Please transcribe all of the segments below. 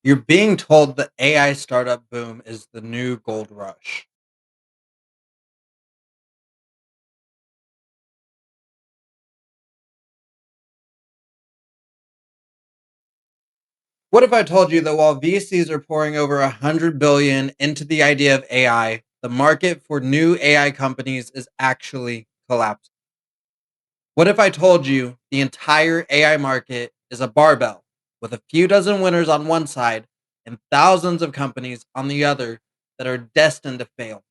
You're being told the AI startup boom is the new gold rush. What if I told you that while VCs are pouring over 100 billion into the idea of AI, the market for new AI companies is actually collapsing? What if I told you the entire AI market is a barbell with a few dozen winners on one side and thousands of companies on the other that are destined to fail?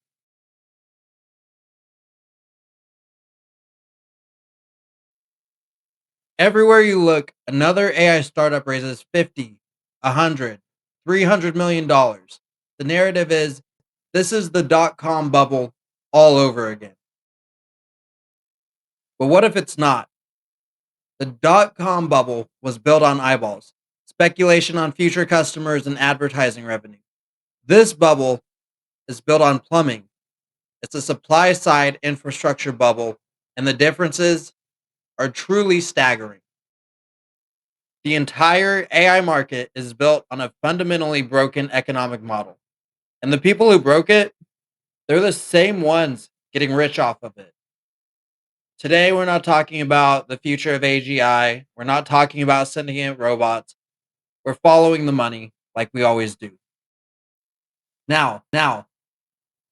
Everywhere you look, another AI startup raises 50, 100, $300 million. The narrative is this is the dot com bubble all over again. But what if it's not? The dot com bubble was built on eyeballs, speculation on future customers, and advertising revenue. This bubble is built on plumbing. It's a supply side infrastructure bubble, and the differences are truly staggering. The entire AI market is built on a fundamentally broken economic model. And the people who broke it, they're the same ones getting rich off of it. Today, we're not talking about the future of AGI. We're not talking about sentient robots. We're following the money like we always do. Now,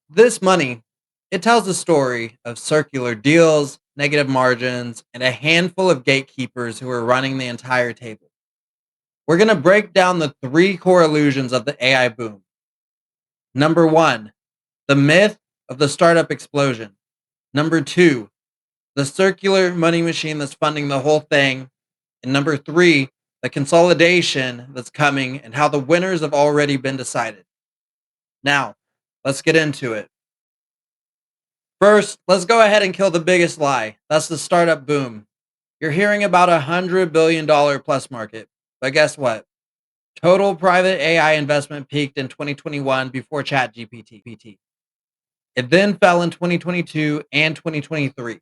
this money, it tells a story of circular deals, negative margins, and a handful of gatekeepers who are running the entire table. We're going to break down the three core illusions of the AI boom. Number one, the myth of the startup explosion. Number two, the circular money machine that's funding the whole thing. And number three, the consolidation that's coming and how the winners have already been decided. Now, let's get into it. First, let's go ahead and kill the biggest lie. That's the startup boom. You're hearing about $100 billion plus market. But guess what? Total private AI investment peaked in 2021 before ChatGPT. It then fell in 2022 and 2023.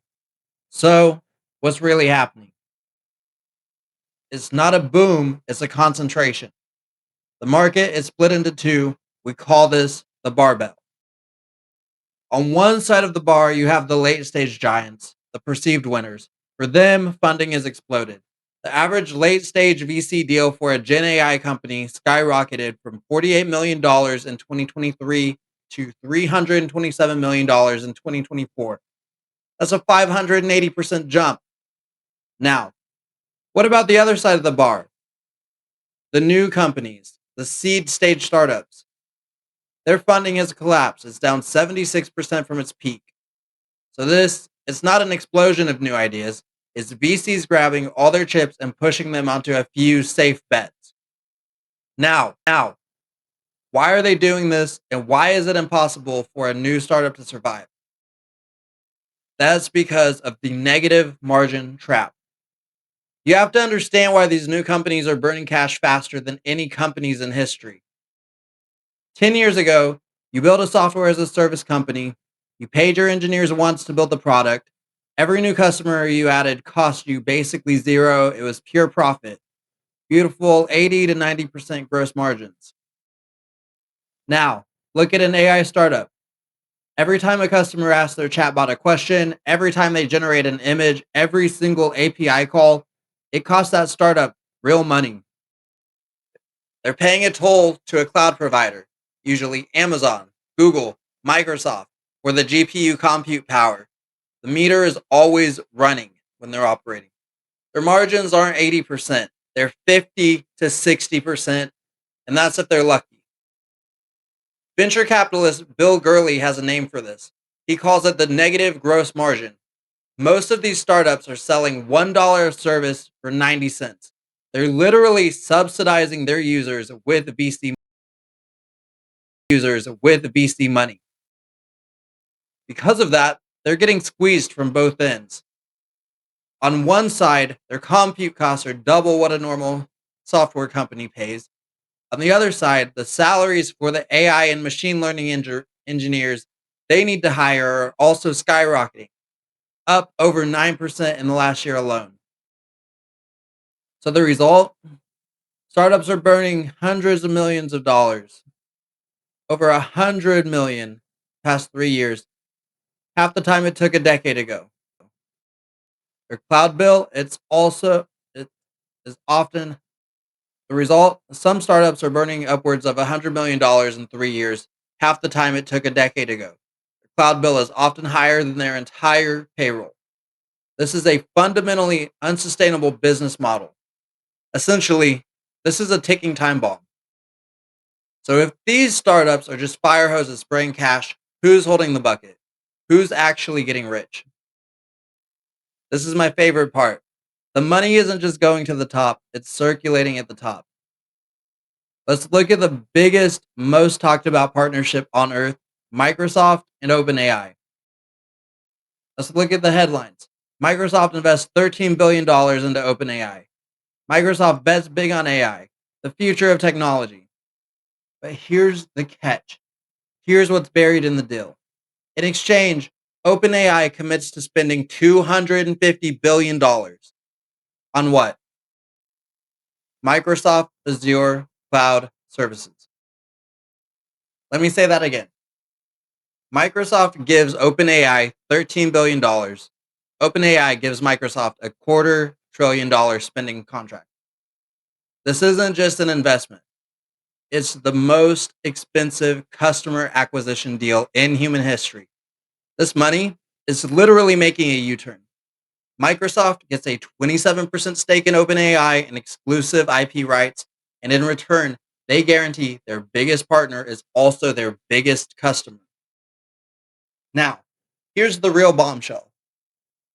So, what's really happening? It's not a boom, it's a concentration. The market is split into two. We call this the barbell. On one side of the bar, you have the late stage giants, the perceived winners. For them, funding has exploded. The average late stage VC deal for a Gen AI company skyrocketed from $48 million in 2023 to $327 million in 2024. That's a 580% jump. Now, what about the other side of the bar? The new companies, the seed stage startups. Their funding has collapsed. It's down 76% from its peak. So this it's not an explosion of new ideas. It's VCs grabbing all their chips and pushing them onto a few safe bets. Now, why are they doing this and why is it impossible for a new startup to survive? That's because of the negative margin trap. You have to understand why these new companies are burning cash faster than any companies in history. 10 years ago, you built a software as a service company, you paid your engineers once to build the product. Every new customer you added cost you basically zero. It was pure profit. Beautiful 80 to 90% gross margins. Now, look at an AI startup. Every time a customer asks their chatbot a question, every time they generate an image, every single API call, it costs that startup real money. They're paying a toll to a cloud provider, usually Amazon, Google, Microsoft, for the GPU compute power. The meter is always running when they're operating. Their margins aren't 80%, they're 50 to 60%, and that's if they're lucky. Venture capitalist Bill Gurley has a name for this. He calls it the negative gross margin. Most of these startups are selling $1 of service for 90 cents. They're literally subsidizing their users with VC money. Because of that, they're getting squeezed from both ends. On one side, their compute costs are double what a normal software company pays. On the other side, the salaries for the AI and machine learning engineers they need to hire are also skyrocketing, up over 9% in the last year alone. So the result? Startups are burning hundreds of millions of dollars, over 100 million past 3 years, half the time it took a decade ago. Their cloud bill, it is often the result. Some startups are burning upwards of $100 million in 3 years, half the time it took a decade ago. Their cloud bill is often higher than their entire payroll. This is a fundamentally unsustainable business model. Essentially, this is a ticking time bomb. So if these startups are just fire hoses spraying cash, who's holding the bucket? Who's actually getting rich? This is my favorite part. The money isn't just going to the top, it's circulating at the top. Let's look at the biggest, most talked about partnership on earth, Microsoft and OpenAI. Let's look at the headlines. Microsoft invests $13 billion into OpenAI. Microsoft bets big on AI, the future of technology. But here's the catch. Here's what's buried in the deal. In exchange, OpenAI commits to spending $250 billion on what? Microsoft Azure Cloud Services. Let me say that again. Microsoft gives OpenAI $13 billion. OpenAI gives Microsoft a $250 billion spending contract. This isn't just an investment. It's the most expensive customer acquisition deal in human history. This money is literally making a U-turn. Microsoft gets a 27% stake in OpenAI and exclusive IP rights, and in return, they guarantee their biggest partner is also their biggest customer. Now, here's the real bombshell,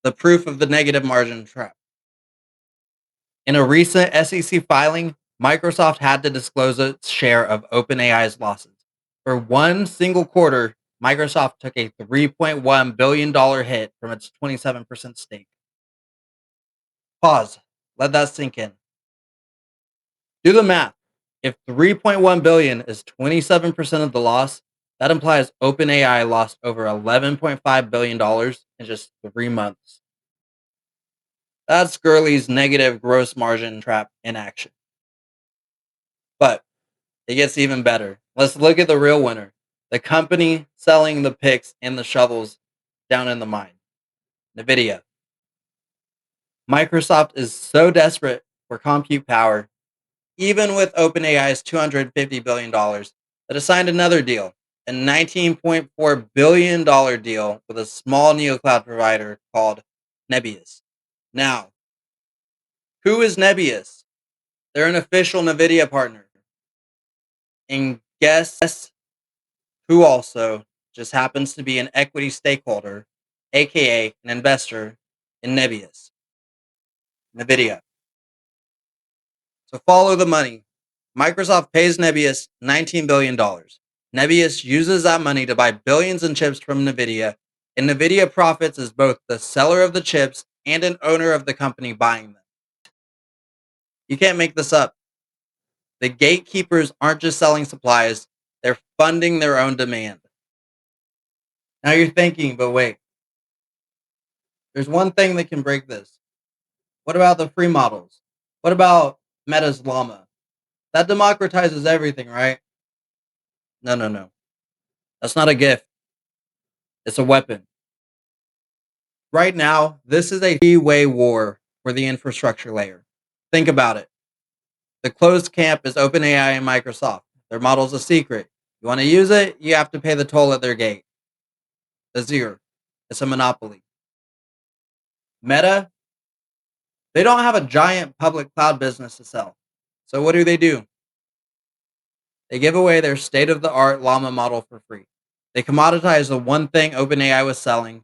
the proof of the negative margin trap. In a recent SEC filing, Microsoft had to disclose its share of OpenAI's losses. For one single quarter, Microsoft took a $3.1 billion hit from its 27% stake. Pause. Let that sink in. Do the math. If 3.1 billion is 27% of the loss, that implies OpenAI lost over $11.5 billion in just 3 months. That's Gurley's negative gross margin trap in action. But it gets even better. Let's look at the real winner. The company selling the picks and the shovels down in the mine. NVIDIA. Microsoft is so desperate for compute power, even with OpenAI's $250 billion, that it signed another deal, a $19.4 billion deal with a small neocloud provider called Nebius. Now, who is Nebius? They're an official NVIDIA partner. And guess who also just happens to be an equity stakeholder, aka an investor in Nebius? NVIDIA. So follow the money. Microsoft pays Nebius $19 billion. Nebius uses that money to buy billions in chips from NVIDIA, and NVIDIA profits as both the seller of the chips and an owner of the company buying them. You can't make this up. The gatekeepers aren't just selling supplies, they're funding their own demand. Now you're thinking, but wait, there's one thing that can break this. What about the free models? What about Meta's Llama? That democratizes everything, right? No, no, no. That's not a gift. It's a weapon. Right now, this is a three-way war for the infrastructure layer. Think about it. The closed camp is OpenAI and Microsoft. Their model's a secret. You want to use it, you have to pay the toll at their gate. Azure. It's a monopoly. Meta, they don't have a giant public cloud business to sell. So what do? They give away their state-of-the-art Llama model for free. They commoditize the one thing OpenAI was selling.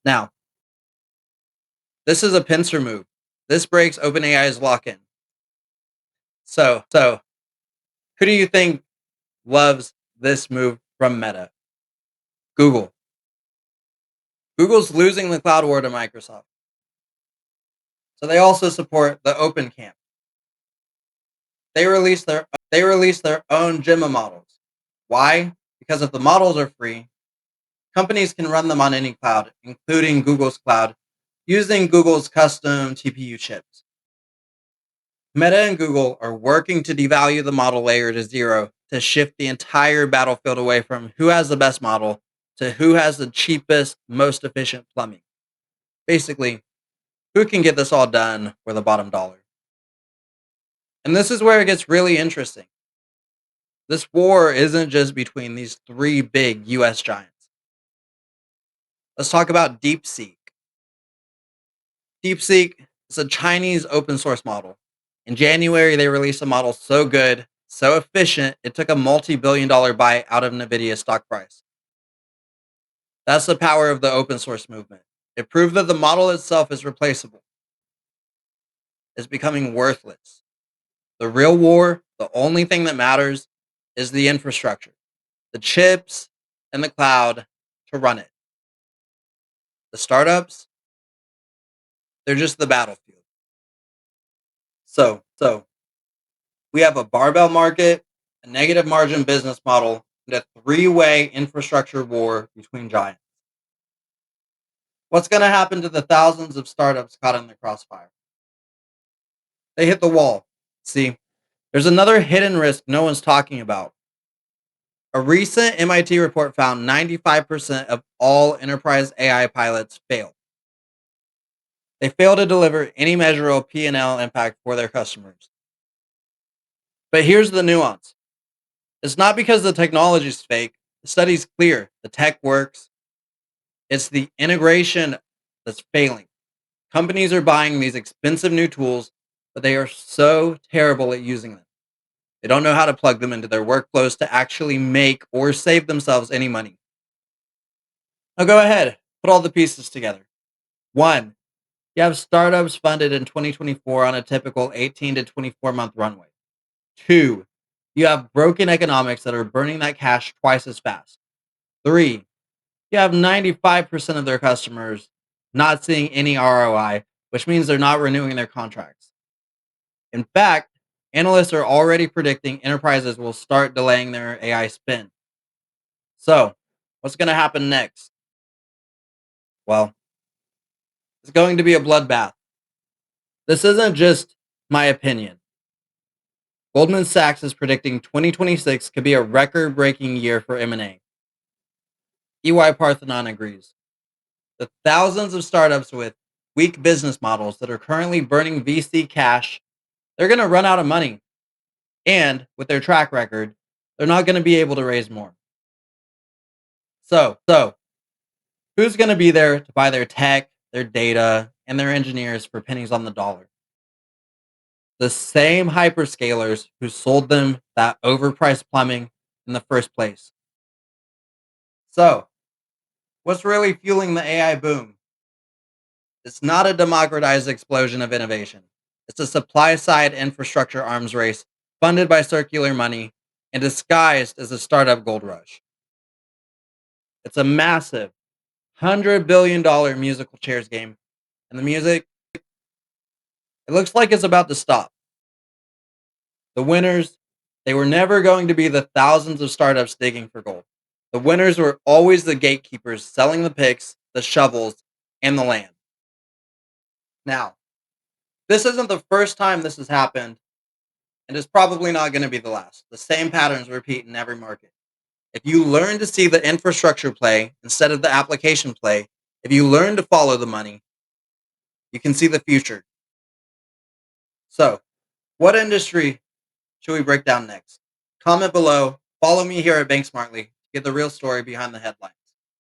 Now, this is a pincer move. This breaks OpenAI's lock-in. So, who do you think loves this move from Meta? Google. Google's losing the cloud war to Microsoft. So they also support the open camp. They release their own Gemma models. Why? Because if the models are free, companies can run them on any cloud, including Google's cloud, using Google's custom TPU chips. Meta and Google are working to devalue the model layer to zero to shift the entire battlefield away from who has the best model to who has the cheapest, most efficient plumbing. Basically, who can get this all done for the bottom dollar? And this is where it gets really interesting. This war isn't just between these three big US giants. Let's talk about DeepSeek. DeepSeek is a Chinese open source model. In January, they released a model so good, so efficient, it took a multi-billion-dollar bite out of Nvidia's stock price. That's the power of the open source movement. It proved that the model itself is replaceable. It's becoming worthless. The real war, the only thing that matters, is the infrastructure, the chips, and the cloud to run it. The startups, they're just the battlefield. So we have a barbell market, a negative margin business model, and a three-way infrastructure war between giants. What's going to happen to the thousands of startups caught in the crossfire? They hit the wall. See, there's another hidden risk no one's talking about. A recent MIT report found 95% of all enterprise AI pilots failed. They fail to deliver any measurable P&L impact for their customers. But here's the nuance. It's not because the technology is fake. The study's clear. The tech works. It's the integration that's failing. Companies are buying these expensive new tools, but they are so terrible at using them. They don't know how to plug them into their workflows to actually make or save themselves any money. Now go ahead, put all the pieces together. One, you have startups funded in 2024 on a typical 18 to 24-month runway. Two, you have broken economics that are burning that cash twice as fast. Three, you have 95% of their customers not seeing any ROI, which means they're not renewing their contracts. In fact, analysts are already predicting enterprises will start delaying their AI spend. So, what's going to happen next? Well, it's going to be a bloodbath. This isn't just my opinion. Goldman Sachs is predicting 2026 could be a record-breaking year for M&A. EY Parthenon agrees. The thousands of startups with weak business models that are currently burning VC cash, they're going to run out of money. And with their track record, they're not going to be able to raise more. So who's going to be there to buy their tech, their data, and their engineers for pennies on the dollar? The same hyperscalers who sold them that overpriced plumbing in the first place. So, what's really fueling the AI boom? It's not a democratized explosion of innovation. It's a supply side infrastructure arms race funded by circular money and disguised as a startup gold rush. It's a massive $100 billion musical chairs game. And the music, it looks like it's about to stop. The winners, they were never going to be the thousands of startups digging for gold. The winners were always the gatekeepers selling the picks, the shovels, and the land. Now, this isn't the first time this has happened, and it's probably not going to be the last. The same patterns repeat in every market. If you learn to see the infrastructure play instead of the application play, if you learn to follow the money, you can see the future. So, what industry should we break down next? Comment below. Follow me here at Bank Smartly to get the real story behind the headline.